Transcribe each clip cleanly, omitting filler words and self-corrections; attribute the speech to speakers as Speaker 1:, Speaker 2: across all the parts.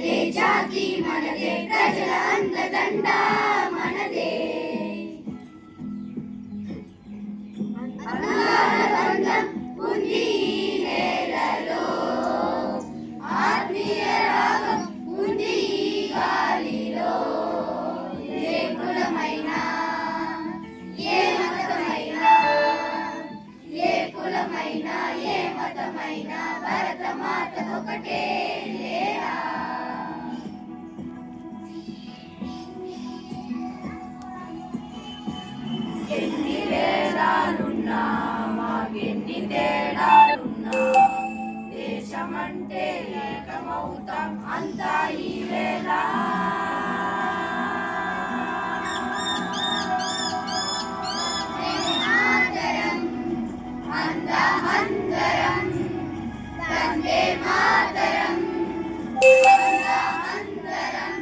Speaker 1: మనదే జాతి మనదే ప్రజల అండదండ మనదే అందాల బంధం ఉంది ఈ నేలలో ఆత్మీయ రాగం ఉంది ఈ గాలిలో ఏ కులమైనా ఏ మతమైనా ఏ కులమైనా ఏ మతమైనా భరత మాత ఒకటే లేరా ఎన్ని వేలాలున్నా మాకెన్ని తేడాలున్నా దేశమంటే ఏకమవుతాం అంతా ఈ వేళ మాతరం అందరం వందే మాతరం అందరం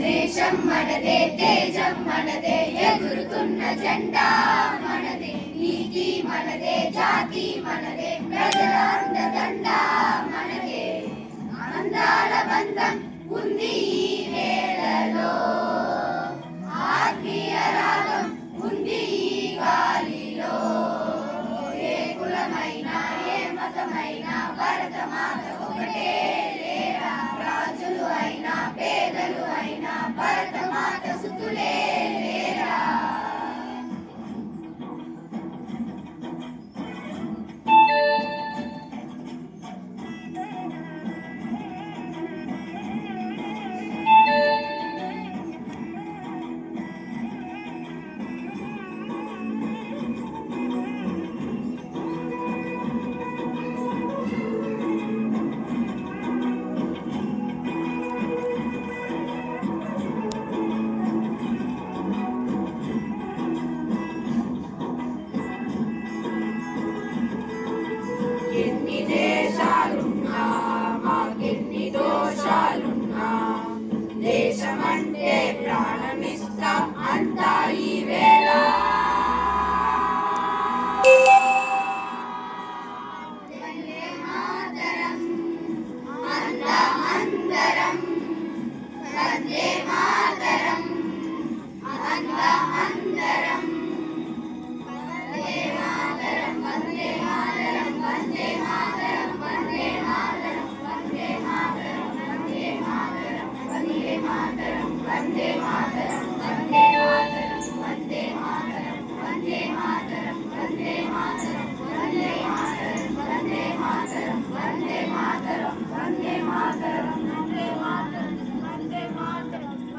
Speaker 1: దేశం మనదే తేజం మనదే ఎగురుతున్న జెండా మనదే నీతి మనదే జాతి మనదే ప్రజల అండదండ మనదే